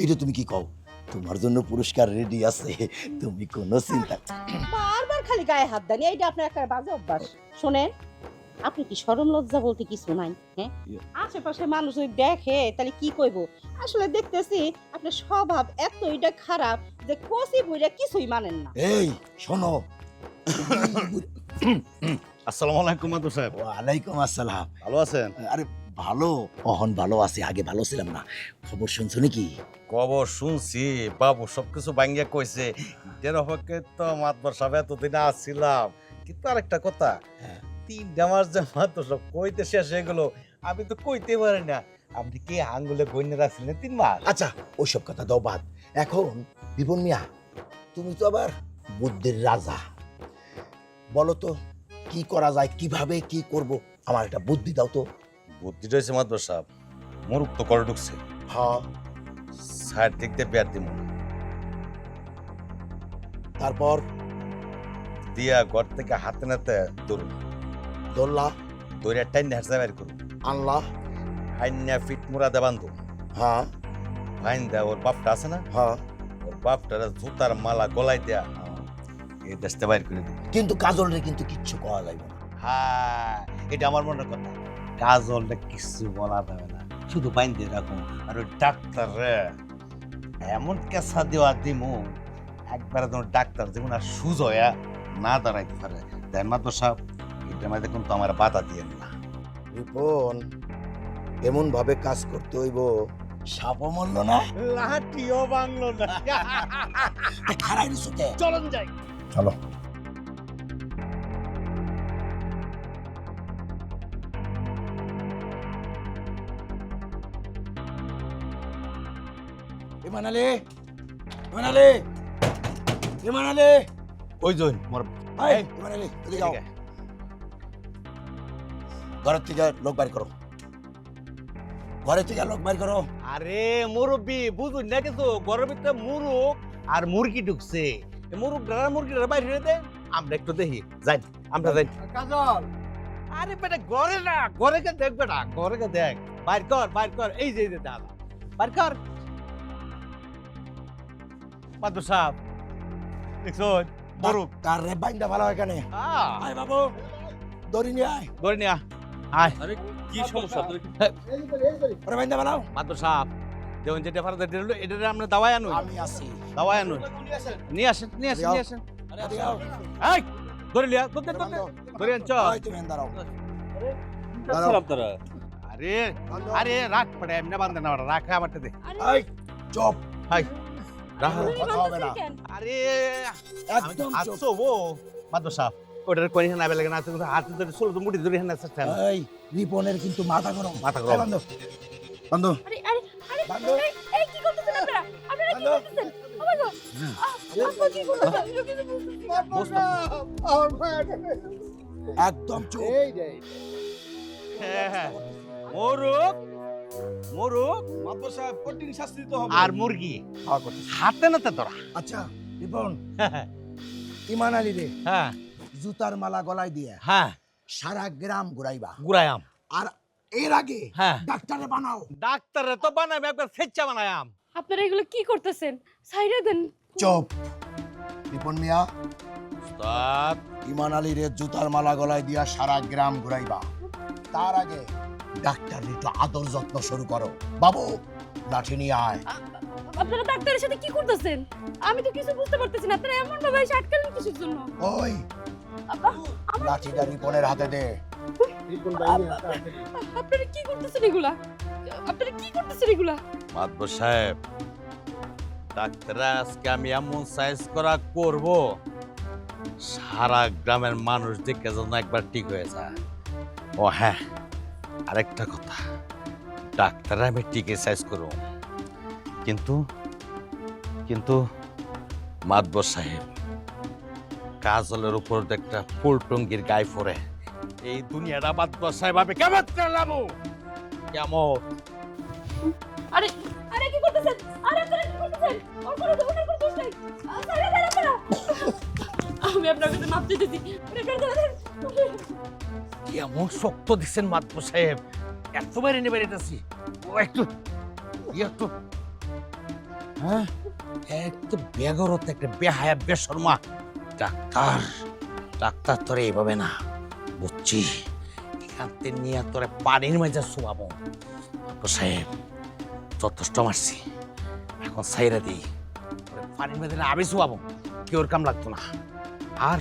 Speaker 6: এটা তুমি কি কও? তোমার জন্য পুরস্কার রেডি আছে, তুমি কোনো চিন্তা।
Speaker 5: বারবার খালি গায়ে হাত দেন, এইটা আপনার একটা বাজে অভ্যাস। শোনেন, আপনি কি শরম লজ্জা বলতে কিছু নাই? হ্যাঁ, আশেপাশে মানুষ যদি দেখে তাহলে কি কইব? আসলে দেখতেছি আপনার স্বভাব এতইটা খারাপ যে কচি বুইরা কিছুই মানেন না।
Speaker 6: এই শোনো,
Speaker 7: আসসালামু আলাইকুম মাদুর সাহেব।
Speaker 6: ওয়ালাইকুম আসসালাম।
Speaker 7: ভালো আছেন?
Speaker 6: আরে ভালো, অহন ভালো আছে, আগে ভালো ছিলাম না। খবর শুনছো নাকি?
Speaker 7: খবর শুনছি, বাবু সবকিছু ভাঙ্গিয়া কইছে। এর অপেক্ষে তো মাতবার সাহেব এতদিন আসছিলাম, কিন্তু আরেকটা কথা, 3 মাস যে মাত্র সব কইতে শেষ হয়ে গেল, আমি তো কইতে পারি না। আপনি কি আঙ্গুলে গণ্য রাখছিলেন 3 মাস?
Speaker 6: আচ্ছা ওইসব কথা দাও বাদ। এখন বিপন মিয়া, তুমি তো আবার বুদ্ধির রাজা, বলো তো কি করা যায়, কিভাবে কি করব, আমার একটা বুদ্ধি দাও তো।
Speaker 7: বুদ্ধিটা হয়েছে মাতবার সাহেব, মুরুখ তো করে ঢুকছে,
Speaker 6: হ্যাঁ,
Speaker 7: সাইড দিক দিয়ে বিয়ার দিব
Speaker 6: তারপর
Speaker 7: দিয়া ঘর থেকে হাতে নাতে ধরুন,
Speaker 6: দোল্লা
Speaker 7: দৌড়ে টাইন হারসা বাইর করুন,
Speaker 6: আনলা,
Speaker 7: হাইন্যা ফিট মুড়া দে বান্ধু,
Speaker 6: হ্যাঁ
Speaker 7: ভাইন দেয়া ওর বাপটা আছে না,
Speaker 6: হ্যাঁ,
Speaker 7: ওর বাপটার জুতার মালা গলায় দেয়া এই দেশটা বাইর করে দিবি।
Speaker 6: কিন্তু কাজলরে কিন্তু কিচ্ছু করা যাইবে না।
Speaker 7: হ্যাঁ, এটা আমার মনের কথা। কাজলটা কিছু বলা যাবে না, শুধু বাইন দিয়ে রাখুন। আর ওই ডাক্তার রে এমন কেঁচা দেওয়া দিমু, একবারে তোমার ডাক্তার যেমন আর সুজয়া না দাঁড়াইতে পারে। দেন মাত্র সাহেব, এটা মধ্যে কিন্তু আমার বাধা দিয়ে না।
Speaker 6: রিপন, এমন ভাবে কাজ করতে হইব সাপও মরল না,
Speaker 7: লাঠিও বাংলো না।
Speaker 6: খারাই নিচুতে
Speaker 7: চলন যাই।
Speaker 6: চলো। ইমান আলী, ইমান আলী, ইমান আলী,
Speaker 7: ওই জন্য মোর
Speaker 6: এই, ইমান আলী, এদিকে আও। ঘরের থেকে লোক বাইর করো, ঘরের থেকে লোক বাইর করো।
Speaker 7: আরে মুরব্বি বুঝুন না কিছু, ঘরের ভিতরে মুরুখ আর মুরগি ঢুকছে। মুরুখ ডারা মুরগিটা বাইরে দে, আমরা একটু দেখি। যাই, আমরা যাই।
Speaker 4: কাজল,
Speaker 7: আরে বেটা ঘরে না, ঘরে কে দেখ বেটা, ঘরে কে দেখ। বাইর কর, বাইর কর, এই যে দাদা বাইর কর। মাদুর সাহেব দেখছো মুরুখ?
Speaker 6: তার রে বাইন্দা ভালো এখানে। আয় বাবু, দড়ি নিয়ে আয়,
Speaker 7: ধরে নিয়া আয়।
Speaker 1: আরে কি সমস্যা?
Speaker 6: ওরে বাইন্দা ভালো।
Speaker 7: মাদুর সাহেব যেমন যেটা ফারাতে দিল, এটা আমরা দাওয়াই আনুন,
Speaker 6: আমি আছি।
Speaker 7: দাওয়াই আনুন। নিয়ে আসেন, নিয়ে আসেন, নিয়ে আসেন।
Speaker 6: এদিকে আও।
Speaker 7: এই ধরে লিয়া, ধরে ধরে আনছ।
Speaker 6: ওই তুমি দাঁড়াও,
Speaker 1: আপনারা
Speaker 7: আরে আরে রাখ পড়ে, এমনি বান্ধে না, রাখা আমারটা দে।
Speaker 6: এই চুপ,
Speaker 7: হাই রাখ।
Speaker 2: আপনি
Speaker 6: কথা হবে না।
Speaker 2: মানতেছেন কেন?
Speaker 7: আরে আমি তো
Speaker 6: একদম চুপ।
Speaker 7: হাসছো ও মাদুর সাহেব, ওটার কোন না বেলে না, তুমি হাতে ধরে ষোলো তো মুঠি ধরে হেন আছে।
Speaker 6: এই রিপনের কিন্তু মাথা গরম,
Speaker 7: মাথা গরম।
Speaker 6: বন্ধ বন্ধ
Speaker 2: আরে আরে আরে
Speaker 6: বান্ধব।
Speaker 2: এই কি করতেছেন আপনারা? আপনারা কি
Speaker 6: বান্ধব।
Speaker 2: করতেছেন? ও মাই গড! আপনি কি করতেছেন? আমি তো কিছু বুঝতেছি না।
Speaker 6: একদম চুপ।
Speaker 7: হ্যাঁ মোরগ, মোরগ
Speaker 3: মাতবর সাহেব কঠিন শাস্তি দিতে হবে।
Speaker 7: আর মুরগি হাতে নাতে তোরা।
Speaker 6: আচ্ছা রিপন, ইমান আলী রে
Speaker 7: হ্যাঁ
Speaker 6: জুতার মালা গলায় দিয়ে
Speaker 7: হ্যাঁ
Speaker 6: সারা গ্রাম ঘুরাইবা,
Speaker 7: গুড়ায়াম।
Speaker 6: আর এর আগে
Speaker 7: হ্যাঁ
Speaker 6: ডাক্তারে বানাও।
Speaker 7: ডাক্তারে তো বানাবে, একবার ফেচ্চা বানায়াম।
Speaker 2: আপনারা এগুলো কি করতেছেন? সাইডে দেন।
Speaker 6: চুপ। রিপন মিয়া,
Speaker 7: উস্তাদ
Speaker 6: ইমান আলী রে জুতার মালা গলায় দিয়া সারা গ্রাম ঘুরাইবা। তার আগে ডাক্তার একটু আদর যত্ন শুরু করো। বাবু লাঠি নিয়ে আয়।
Speaker 2: আপনারা ডাক্তারের সাথে কি করতেছেন? আমি তো কিছু বুঝতে পারতেছি না। আপনারা এমন ভাবে এসে আটকালেন কিসের জন্য?
Speaker 6: ওই
Speaker 2: আমার
Speaker 6: লাঠিটা রিপনের হাতে দে।
Speaker 2: আপনারা কি করতেছেন এগুলা? আপনারা কি করতেছেন এগুলা?
Speaker 7: মাতবর সাহেব, ডাক্তার আজকে আমি এমন সাইজ করা করব, সারা গ্রামের মানুষ দেখে যেন একবার ঠিক হয়ে যায়। ও হ্যাঁ, আরেকটা কথা, ডাক্তার আমি টিকে সাইজ করব, কিন্তু কিন্তু মাতবর সাহেব, কাজলের উপর একটা ফুলটঙ্গির গায়ে পড়ে এই দুনিয়াটা মাতবর সাহেব আমি কেমন করলাম, কেমন?
Speaker 2: আরে আরে কি করতেছেন? আরে আপনারা কি করতেছেন? ওর কোনো দোষ নাই। সাইডে দেন আপনারা। আমি আপনার কাছে মাপ চাইতেছি। আপনারা দেন।
Speaker 7: কেমন শক্ত দিচ্ছেন মাতবর সাহেব, এত বাইরে নিয়ে বেরিয়েছি। ও একটু একটু হ্যাঁ, একটু বেগরত, একটা বেহায়া বেশর্মা। ডাক্তার ডাক্তার তোরে এইভাবে না, বুঝছি, এখান থেকে নিয়ে তোরে পানির মাঝে শোয়াবো। মাতবর সাহেব যথেষ্ট মারছি, এখন সাইরা দিই, তোরে পানির মাঝে না আমি শোয়াবো, কেউর কাম লাগতো না। আর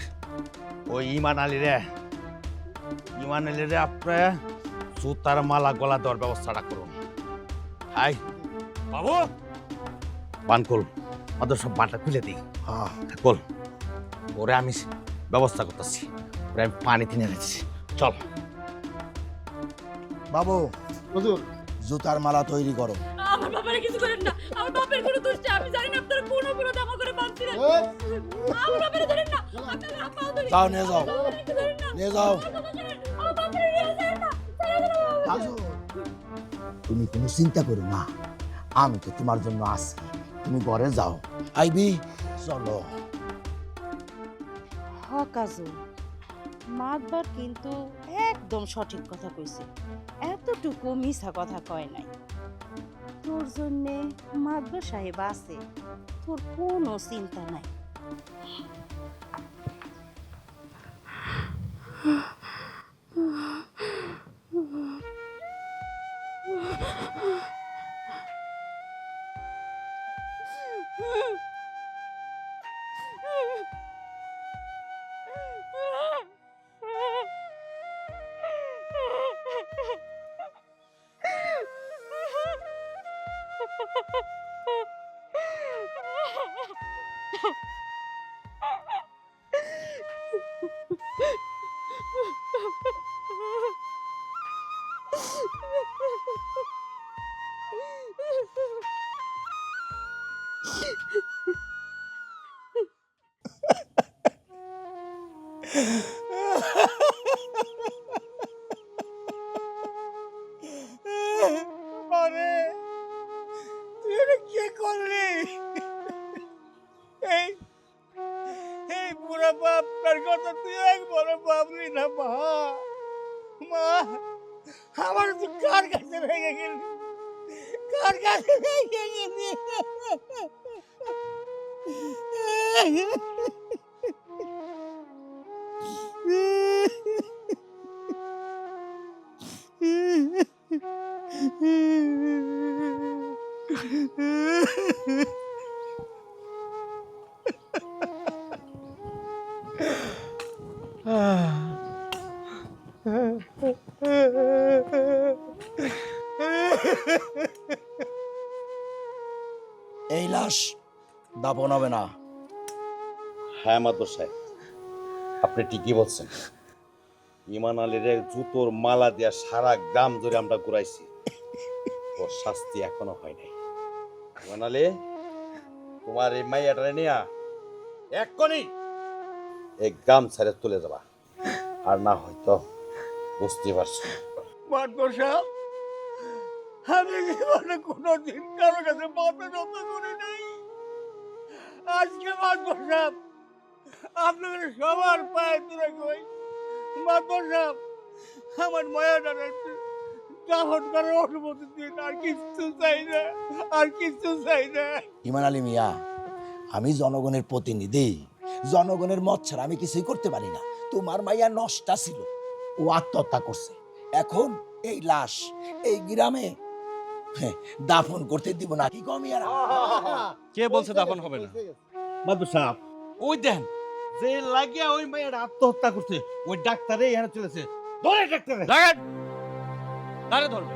Speaker 7: ওই ইমান আলী রে, আপনার
Speaker 3: জুতার মালা গলা দেওয়ার ব্যবস্থাটা করুন। হাই বাবু, বানকুল ওদের সব বাটা খুলে দিই।
Speaker 6: হ্যাঁ
Speaker 3: কল ওরে আমি ব্যবস্থা করতেছি, ওরে আমি পানি কিনে দিচ্ছি। চল
Speaker 6: বাবু,
Speaker 4: হুজুর
Speaker 6: জুতার মালা তৈরি করো।
Speaker 2: আমার বাবারে কিছু করেন না, আমার বাপের কোনো দোষ নেই। আমি জানি না আপনারা কোন অপরাধ আমার করে বাঁধছিলেন। আমার বাবারে ধরেন না, আপনারা আপা ধরেন।
Speaker 6: যাও নিয়ে যাও, নিয়ে যাও।
Speaker 2: আমার বাবারে নিয়ে যান না।
Speaker 6: রাজু, তুমি কোনো চিন্তা করো না, আমি তো তোমার জন্য আছি। তুমি ঘরে যাও। আইবি, চলো।
Speaker 5: হ কাজু, মাতবার কিন্তু একদম সঠিক কথা কইছে, এতটুকু মিছা কথা কয় নাই। তোর জন্যে মাতবার সাহেব আছে, তোর কোনো চিন্তা নাই।
Speaker 3: আরে তুই এটা কি করলি? এই এই বুড়া বাপটার কথা তুই একবার ভাবলি না মা? মা, আমার তো কার কাছে ভেঙে গেলি, কার কাছে ভেঙে গেলি?
Speaker 6: এই লাশ দাপন হবে না।
Speaker 7: হ্যাঁ মাদর সাহেব, আপনি ঠিকই বলছেন। ইমান আলীর জুতোর মালা দিয়া সারা গ্রাম ধরে আমরা ঘুরাইছি, ওর শাস্তি এখনো হয় নাই। ইমান আলী, তোমার এই মাইয়াটারে নিয়া এক্ষুনি এই গ্রাম ছেড়ে চলে যাবা, আর না হয়তো বুঝতে পারছো।
Speaker 3: মাতবর সাহেব, আমি জীবনে কোনোদিন কারো কাছে মাথা নত করি নাই। আজকে মাতবর সাহেব আপনাদের সবার পায়ে তুলে কই, মাতবর সাহেব আমার মায়াটারে দাফন করার অনুমতি দিন। আর কিচ্ছু চাই না, আর কিচ্ছু চাই না।
Speaker 6: ইমান আলী মিয়া, আমি জনগণের প্রতিনিধি, জনগণের মত ছাড়া আমি কিছুই করতে পারি না। তোমার মাইয়া নষ্টা ছিল, ও আত্মহত্যা করছে। এখন এই লাশ এই গ্রামে দাফন করতে দিব না। কি কমিয়ারা?
Speaker 1: কে বলছে দাফন হবে না?
Speaker 3: মাদুর সাহেব, ওই দেন যে লাগিয়া ওই মেয়ের আত্মহত্যা করছে, ওই ডাক্তারে এখানে চলেছে। ধরে ডাক্তারে
Speaker 1: লাগান, কারে ধরবে?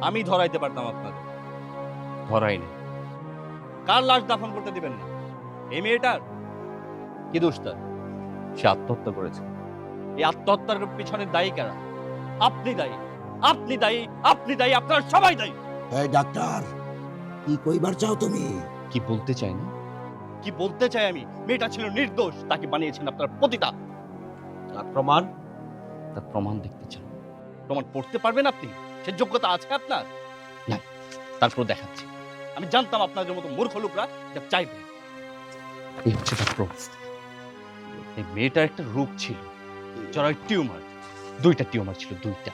Speaker 1: আমি ধরাইতে পারতাম, আপনাদের ধরাই নেই। কার লাশ দাফন করতে দিবেন না? এই মেয়েটার কি দোষ তার? সে আত্মহত্যা করেছে। এই আত্মহত্যার পিছনে দায়ী কারা? আপনি দায়ী, আপনি দায়ী, আপনি দায়ী, আপনারা সবাই দায়ী।
Speaker 6: এই ডাক্তার, কি কইবার চাও তুমি?
Speaker 1: কি বলতে চাই না, কি বলতে চাই আমি? মেয়েটা ছিল নির্দোষ, তাকে বানিয়েছেন আপনার পতিতা। তার প্রমাণ, তার প্রমাণ দেখতে চান? প্রমাণ পড়তে পারবেন আপনি? সে যোগ্যতা আছে আপনার? না, তারপর দেখাচ্ছি। আমি জানতাম আপনাদের মতো মূর্খ লোকরা এটা চাইবে। এই হচ্ছে তার প্রমাণ। এই মেয়েটার একটা রূপ ছিল, জরায়ু টিউমার, 2টা টিউমার ছিল, 2টা।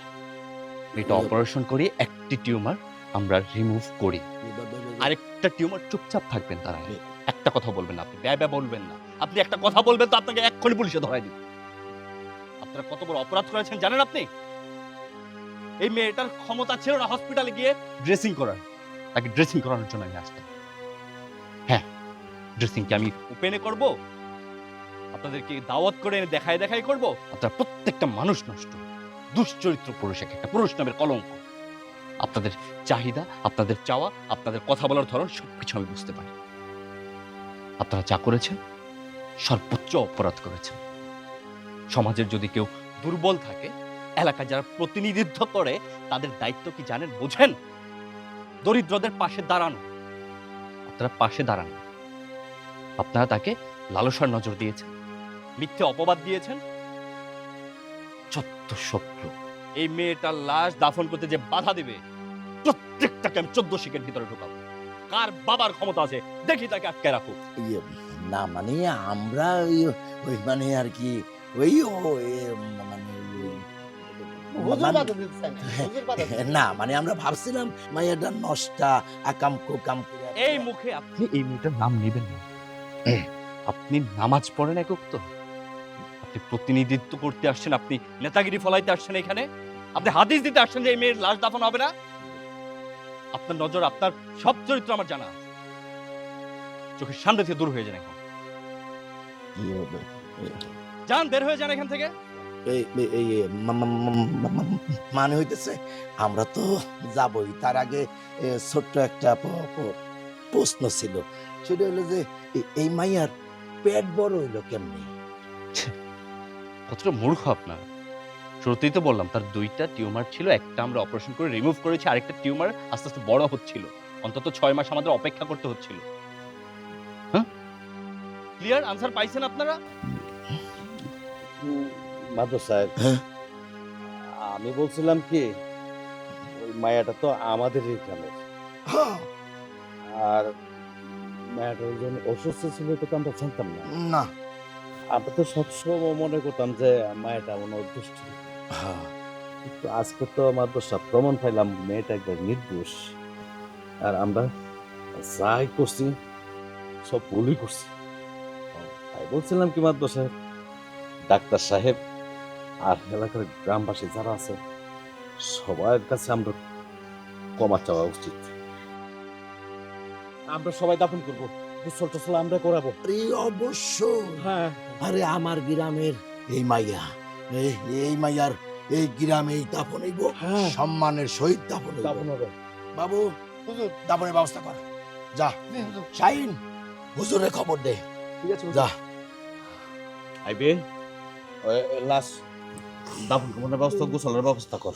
Speaker 1: মেয়েটা অপারেশন করে একটি টিউমার আমরা রিমুভ করি, আরেকটা টিউমার চুপচাপ থাকবেন। তারা একটা কথা বলবেন না, আপনি ব্যয় বলবেন না। আপনি একটা কথা বলবেন তো আপনাকে এক্ষুনি পুলিশে ধরাই দিবে। আপনারা কত বড় অপরাধ করেছেন জানেন আপনি? এই মেয়েটার ক্ষমতা ছিল না হসপিটালে গিয়ে ড্রেসিং করার, তাকে ড্রেসিং করানোর জন্য আমি আসতাম। হ্যাঁ, ড্রেসিং কি আমি ওপেনে করব? আপনাদেরকে দাওয়াত করে এনে দেখাই দেখাই করব? আপনারা প্রত্যেকটা মানুষ নষ্ট,
Speaker 8: দুশ্চরিত্র পুরুষ, একটা পুরুষ নামের কলঙ্ক। আপনাদের চাহিদা, আপনাদের চাওয়া, আপনাদের কথা বলার ধরন সবকিছু আমি বুঝতে পারি। আপনারা যা করেছেন সর্বোচ্চ অপরাধ করেছেন। সমাজের যদি কেউ দুর্বল থাকে, এলাকায় যারা প্রতিনিধিত্ব করে, তাদের দায়িত্ব কি জানেন, বোঝেন? দরিদ্রদের পাশে দাঁড়ানো। আপনারা পাশে দাঁড়ান, আপনারা তাকে লালসার নজর দিয়েছেন, মিথ্যে অপবাদ দিয়েছেন। চোদ্দ শত্রু এই মেয়েটার লাশ দাফন করতে যে বাধা দেবে, প্রত্যেকটাকে আমি 14 শিকের ভিতরে ঢুকাবো। কার বাবার ক্ষমতা আছে দেখি তাকে আটকে রাখো।
Speaker 6: ইয়ে, না মানে আমরা ওই মানে আর কি ওই মানে না মানে আমরা ভাবছিলাম মাইয়াটা নষ্টা আকাম কুকাম করে
Speaker 8: এই মুখে আপনি এই মেয়েটার নাম নেবেন না। আপনি নামাজ পড়েন একক তো? আপনি প্রতিনিধিত্ব করতে আসছেন, আপনি নেতাগিরি ফলাইতে আসছেন এখানে, আপনি হাদিস দিতে আসছেন যে এই মেয়ের লাশ দাফন হবে না? আপনার নজর, আপনার সব চরিত্র আমার জানা আছে। চোখের সামনে থেকে দূর হয়ে যান এখন। যান, বের হয়ে যান এখান থেকে।
Speaker 6: মানে হইতেছে আমরা তো যাবই, তার আগে ছোট্ট একটা প্রশ্ন ছিল, সেটা হলো যে এই মাইয়ার পেট বড় হইলো কেমনি?
Speaker 8: কতটা মূর্খ আপনার! শুরুতেই তো বললাম তার 2টা টিউমার ছিল, একটা আমরা অপারেশন করে রিমুভ করেছি, আরেকটা টিউমার আস্তে আস্তে বড় হচ্ছিল। অন্তত 6 মাস আমাদের অপেক্ষা করতে হচ্ছিল। হ্যাঁ, ক্লিয়ার আনসার পাইছেন আপনারা?
Speaker 7: মাদর সাহেব,
Speaker 6: হ্যাঁ?
Speaker 7: আমি বলছিলাম কি, ওই মায়াটা তো আমাদেরই গ্রামের, আর মায়াটা ওই জন্য অসুস্থ ছিল, এটা তো আমরা জানতাম না।
Speaker 6: না
Speaker 7: আমরা তো সবসময় মনে করতাম যে মায়াটা মনে দুষ্ট,
Speaker 6: হ্যাঁ,
Speaker 7: কিন্তু আজকে তো মাদর সাহেব প্রমাণ পাইলাম মেয়েটা একবার নির্দোষ। আর আমরা যাই করছি সব ভুলই করছি। তাই বলছিলাম কি মাদর সাহেব, ডাক্তার সাহেব আর এলাকার গ্রামবাসী যারা আছে সবার কাছে আমরা ক্ষমা চাওয়া উচিত। আমরা সবাই দাফন করবো, গোসল টোসল আমরা করাবো।
Speaker 6: আরে অবশ্যই।
Speaker 7: হ্যাঁ,
Speaker 6: আরে আমার গ্রামের এই মাইয়া, এই মাইয়ার এই গ্রামে দাফন হইব,
Speaker 7: হ্যাঁ।
Speaker 6: সম্মানের সহিত দাফন হইব।
Speaker 7: দাফন হবে।
Speaker 6: বাবু দাফনের ব্যবস্থা কর, যা। শাহিন হুজুরে খবর দে,
Speaker 7: ঠিক আছে,
Speaker 6: যা।
Speaker 7: আইবে লাশ দাফন করার ব্যবস্থা, গোসলের ব্যবস্থা কর।